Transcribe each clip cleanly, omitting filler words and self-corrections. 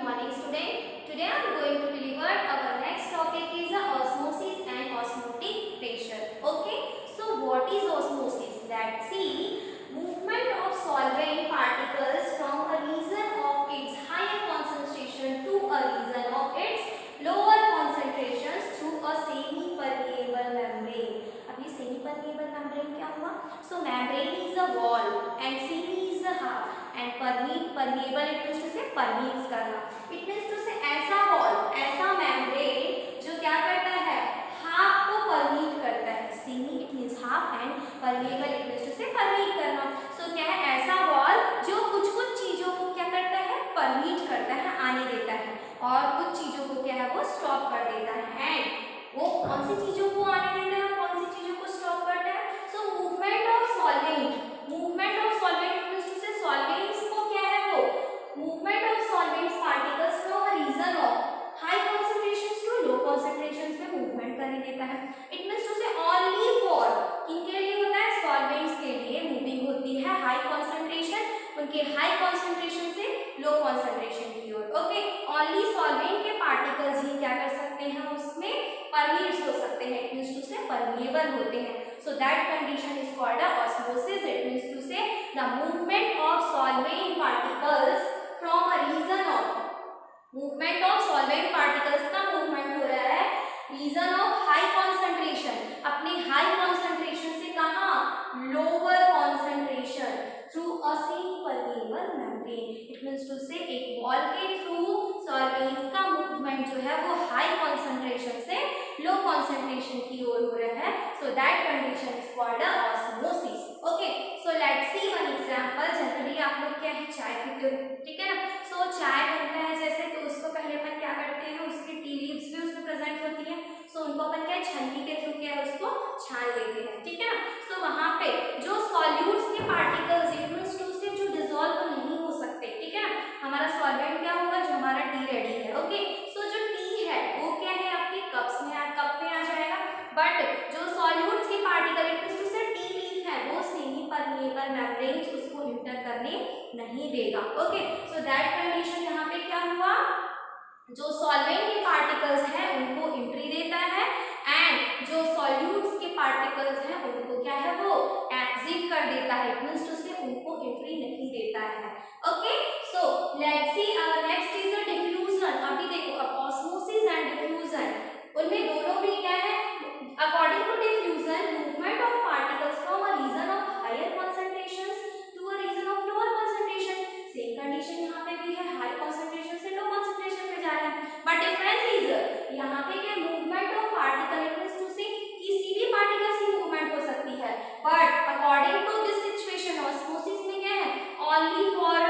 morning student. Today I am going to deliver our next topic is osmosis and osmotic pressure. Okay. So what is osmosis? Let's see. Movement of solvent particles from a region of its higher concentration to a region of its lower concentrations through a semi-permeable membrane. अभी semi-permeable membrane क्या हुआ? So membrane is a wall and semi is a half. And permeable it means to say permeates करना. It means to say ऐसा wall, ऐसा membrane जो क्या करता है, half को permeate करता है. Semi it means half and permeable it means to say permeate करना. So क्या है, ऐसा wall जो कुछ चीजों को क्या करता है, permeate करता है, आने देता है, और कुछ चीजों को क्या है वो stop कर देता है. And वो कौन सी चीजों को आने देता है, कौन सी चीजों को stop करता है? So movement of solvent means to say solvents को क्या है वो, movement of solvents particles from a region of high concentrations to low concentrations में movement करने देता है. It means to say only for किनके लिए होता है, solvents के लिए moving होती है high concentration, उनके high concentration से low concentration की ओर. Okay, only solvent के particles ही क्या कर सकते हैं, उसमें permeates हो सकते हैं. It means to say permeable होते हैं. So that condition is called a osmosis. It means to say the movement of solvent particles from a region of solvent particles का movement हो रहा है region of high concentration, अपने high concentration से कहाँ, lower concentration through a semi-permeable membrane. It means to say एक wall के through solvent का movement जो है वो high concentration से low concentration की ओर हो रहा है. So that condition is called a osmosis. Okay, so let's see one example. Generally आप लोग क्या है, चाय पीते हो, ठीक है ना. So चाय बनता है जैसे, तो उसको पहले अपन क्या करते हैं, उसकी टी लीव्स भी उसमें प्रेजेंट होती है. So उनको अपन क्या छन्नी के थ्रू क्या है उसको छान लेते हैं, ठीक है ना. So वहाँ पे जो सॉल्यूट्स के पार्टिकल्स मींस टू से जो डिसॉल्व नहीं हो सकते, ठीक है ना. हमारा सॉल्वेंट क्या होगा, जो हमारा टी रेडी है. ओके, सो जो टी है वो क्या है आपके कप में आ जाएगा. बट जो सॉल्यूट्स के पार्टिकल मींस टू से टी लीफ है वो सेमी परमेबल मेम्ब्रेन्स उसको इंटर करने नहीं देगा. ओके, सो दैट कंडीशन यहाँ पे क्या हुआ, जो सॉल्वेंट के पार्टिकल्स हैं उनको एंट्री देता है, एंड जो सॉल्यूट्स के पार्टिकल्स हैं उनको क्या है वो एग्जिट कर देता है. मींस टू से उनको एंट्री नहीं देता है. Okay, so let's see our next is a diffusion. अभी देखो, अब ऑस्मोसिस एंड डिफ्यूजन, उनमें दोनों भी क्या है, according to diffusion movement of particles from a region of higher concentrations to a region of lower concentration. Same condition यहाँ पे भी है, हाई कंसंट्रेशन से लो कंसंट्रेशन पे जा रहे हैं. बट डिफरेंस इज यहाँ पे क्या, movement of particle means to say किसी भी पार्टिकल की मूवमेंट हो सकती है. But according to this situation osmosis में क्या है, ओनली फॉर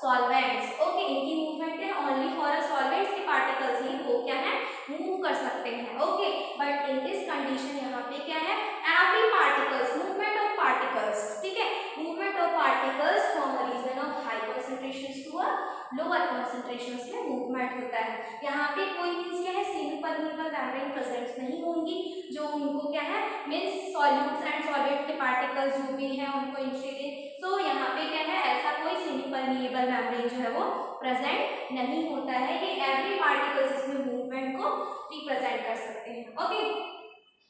सॉल्वेंट्स. ओके, इनकी मूवमेंट है ओनली फॉर सॉल्वेंट्स के पार्टिकल्स ही वो क्या है मूव कर सकते हैं. ओके, बट इन दिस कंडीशन यहाँ पे क्या है, every particles, movement of particles, ठीक है, movement of particles from a region of high concentrations to a lower concentrations में मूवमेंट होता है. यहाँ पे कोई मींस क्या है, सेमी परमेबल मेम्ब्रेन प्रेजेंट नहीं होंगी, जो उनको क्या है मींस सॉल्यूट्स एंड सॉल्वेंट के पार्टिकल्स जो भी हैं उनको एंट्री दे. सो यहाँ पे क्या है, ऐसा कोई सेमी परमेबल मेम्ब्रेन जो है वो प्रेजेंट नहीं होता है. ये एवरी पार्टिकल्स इसमें मूवमेंट को रिप्रेजेंट कर सकते हैं. Okay,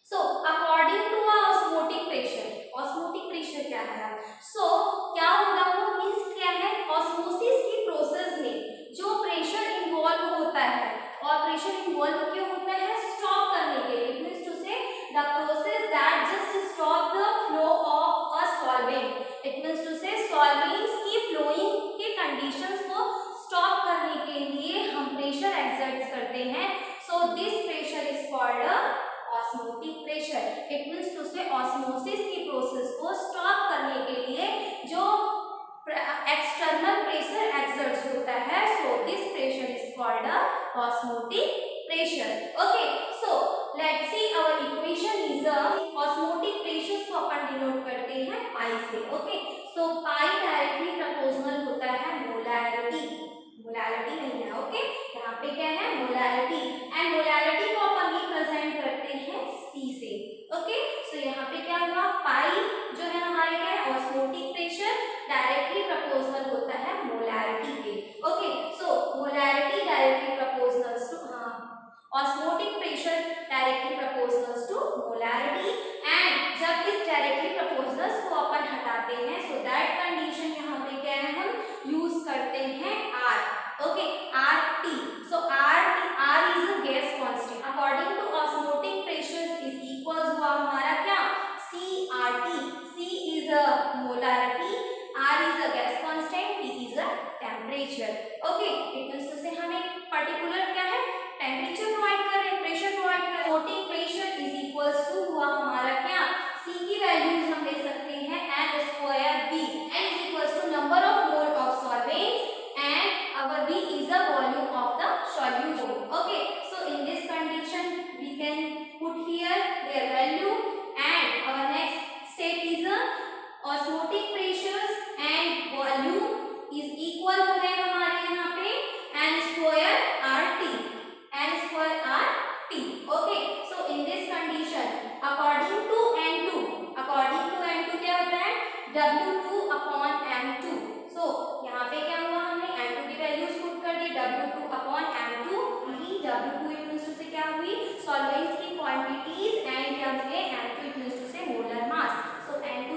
so according to osmotic pressure क्या है, सो क्या होगा वो मींस क्या है, ऑस्मोसिस की प्रोसेस में जो प्रेशर इन्वॉल्व होता है, और प्रेशर इन्वॉल्व क्यों होता है, स्टॉप करने के लिए. Means to say the process that just stop the flow of a solvent. It means to say solvents की फ्लोइंग के कंडीशंस को स्टॉप करने के लिए हम प्रेशर एक्सर्ट करते हैं. So this pressure is called osmotic pressure. It means to say osmosis की प्रोसेस को स्टॉप करने के लिए जो एक्सटर्नल प्रेशर एक्सर्ट होता है, so this pressure is called osmotic pressure. Okay, so let's see our equation is osmotic pressure को अपन डिनोट करते हैं पाई से. Okay, so pi directly proportional होता है मोलैरिटी नहीं है. ओके, यहाँ पे क्या है मोलैरिटी, एंड मोलैरिटी को अपन रिप्रेजेंट करते हैं सी से. ओके, सो यहाँ पे क्या हुआ, पाई जो है हमारे क्या है ऑस्मोटिक प्रेशर डायरेक्टली प्रोपोर्शनल होता है मोलैरिटी के. Okay, so molarity temperature. Okay, it means to say हम एक पर्टिकुलर क्या है टेम्परेचर प्रोवाइड कर रहे हैं, प्रेशर प्रोवाइड कर रहे हैं। Floating pressure is equals to हुआ हमारा क्या C की वैल्यूज हम ले सकते हैं n square V, n is equals to number of mole of solvents and our V is the volume of the solution. Okay, so in this condition we can put here their value, and our next step is osmotic pressures and volume is equal हो गए हमारे यहाँ पे n square RT, n square RT. Okay, so in this condition according to N2 क्या होता है W2 upon M2. so यहाँ पे क्या हुआ हमने M2 की वैल्यूज पुट कर दी, W2 upon M2, W2 equals to से क्या हुई सॉल्वेंट्स की क्वांटिटीज एंड क्या हुए M2 इक्वल्स टू से molar mass. So N2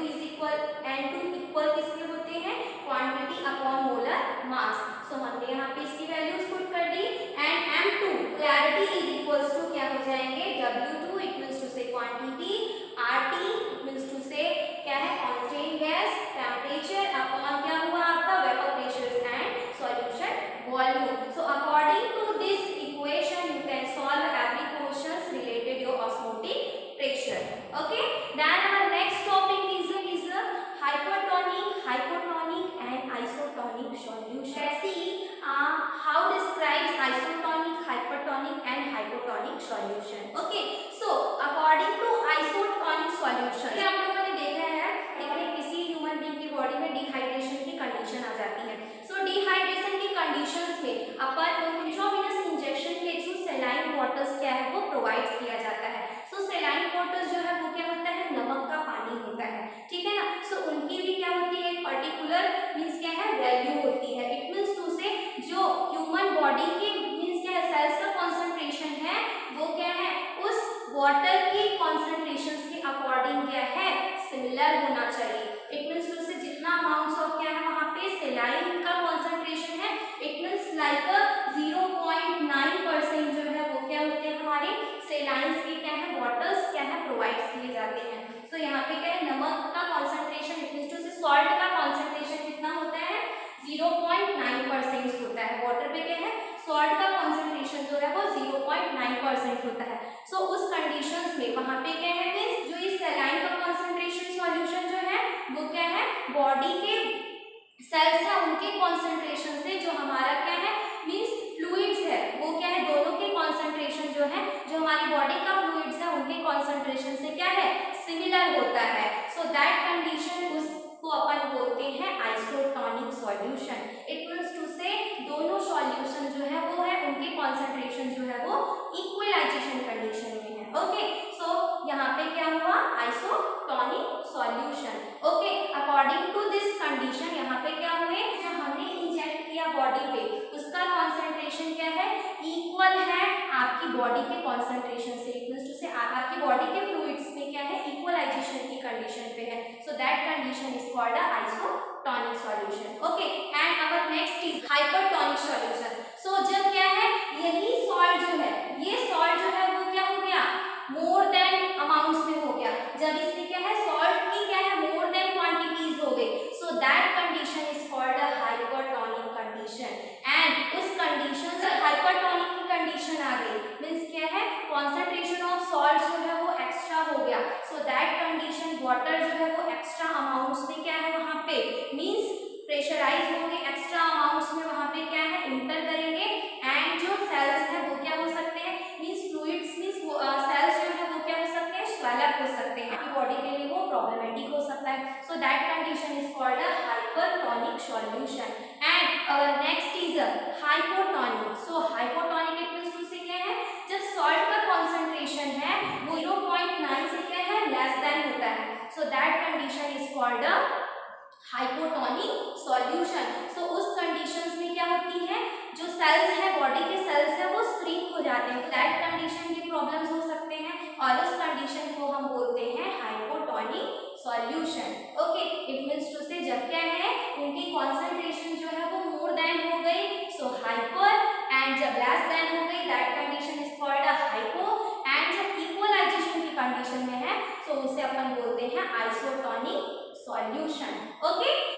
equal किसके होते हैं quantity upon molar mass. So हमने यहाँ पे इसकी वैल्यूज पुट कर दी and M2 clarity is equals to क्या हो जाएंगे W2 इक्वल्स टू से क्वांटिटी, RT इक्वल्स टू से क्या है कांस्टेंट गैस टेम्परेचर अपॉन क्या हुआ आपका vapour pressure and solution volume. So according to this equation you can solve every questions related your osmotic pressure. Okay, then our next topic is hypertonic and isotonic solution. Let's see how describes isotonic, hypertonic and hypotonic solution. Okay, so according to isotonic solution आप लोगों ने देखा है किसी human being की body में dehydration की condition आ जाती है. सो डिहाइड्रेशन की कंडीशंस में अपन इंट्रावेनस इंजेक्शन के थ्रू सेलाइन वाटर्स क्या है वो प्रोवाइड किया जाता है. सो सेलाइन वाटर्स जो है वो क्या होता है नमक का पानी होता है, ठीक है ना. सो उनकी भी क्या होती है एक पर्टिकुलर मींस क्या है वैल्यू होती है. इट मींस टू से जो ह्यूमन बॉडी के मींस क्या है सेल्स का कॉन्सेंट्रेशन है वो क्या है उस वाटर की कॉन्सेंट्रेशन के अकॉर्डिंग क्या है सिमिलर होना चाहिए. इट मींस टू से जितना अमाउंट्स ऑफ क्या है वहां पे सेलाइन का कॉन्सेंट्रेशन है इट मींस लाइक 0.9% जो है वो क्या होते हैं हमारे सेलाइंस के क्या है वाटर्स क्या है प्रोवाइड किए जाते हैं. सो यहाँ पे क्या है नमक का कॉन्सेंट्रेशन इट मींस टू से सॉल्ट का कॉन्सेंट्रेशन कितना होता है 0.9% होता है. वाटर पे क्या है सॉल्ट का कॉन्सेंट्रेशन जो है वो 0.9% होता है. सो उस कंडीशंस में वहां पे क्या है मींस जो इस सेलाइन का कॉन्सेंट्रेशन सॉल्यूशन जो है वो क्या है बॉडी के सेल्स है उनके कॉन्सेंट्रेशन से जो हमारा क्या है मींस फ्लूइड्स है वो क्या है दोनों के कॉन्सेंट्रेशन जो है जो हमारी बॉडी का फ्लूइड्स है उनके कॉन्सेंट्रेशन से क्या है सिमिलर होता है. सो दैट कंडीशन उसको अपन बोलते हैं isotonic solution. It means to say दोनों सॉल्यूशन जो है वो है उनके कॉन्सेंट्रेशन जो है वो इक्वलाइजेशन कंडीशन में है. ओके, सो यहाँ पे क्या हुआ isotonic solution. Okay, according to this condition यहाँ पे क्या हुए जो हमने इंजेक्ट किया बॉडी पे उसका कॉन्सेंट्रेशन क्या है इक्वल है आपकी बॉडी के कॉन्सेंट्रेशन से. इट मींस टू से आपकी बॉडी के फ्लूइड्स में क्या है इक्वलाइजेशन की कंडीशन पे है. So that condition is called isotonic solution. Okay, and our next is hypertonic solution. So जब क्या है यही सॉल्ट जो है ये सॉल्ट जो है वो क्या हो गया मोर देन अमाउंट्स में हो गया. जब इसमें क्या है सॉल्ट की क्या है मोर देन क्वांटिटीज हो गई. सो that condition is called a hypertonic condition. And उस कंडीशन से हाइपरटोनिक की कंडीशन आ गई मींस क्या है कॉन्सेंट्रेशन ऑफ सॉल्ट जो है वो एक्स्ट्रा हो गया. सो दैट कंडीशन वाटर जो है वो एक्स्ट्रा अमाउंट्स में क्या है वहां पे मींस प्रेशराइज होंगे एक्स्ट्रा अमाउंट्स में वहां पे क्या है इंटर करेंगे एंड जो सेल्स है वो क्या हो सकते हैं मींस फ्लूइड्स मींस सेल्स जो है वो क्या हो सकते हैं स्वेलअप हो सकते हैं. आपकी बॉडी के लिए वो प्रॉब्लमेटिक हो सकता है. So that condition is called a hypertonic solution. And our next is hypotonic. So hypotonic it means to से क्या है जब सॉल्ट का कॉन्सेंट्रेशन है वो 0.9 से क्या है लेस देन होता है. So that condition is called a hypotonic solution. So उस कंडीशंस में क्या होती है जो सेल्स है बॉडी के सेल्स है वो श्रिंक हो जाते हैं. दैट कंडीशन के प्रॉब्लम्स हो सकते हैं और उस कंडीशन को हम बोलते हैं hypotonic solution. Okay, it means to say जब क्या है उनकी कॉन्सेंट्रेशन जो है वो मोर देन हो गई सो हाइपर एंड जब लेस देन हो गई that condition is called a hypo and जब इक्वलाइजेशन की कंडीशन में है सो उसे अपन बोलते हैं आइसोटोनिक सॉल्यूशन. ओके,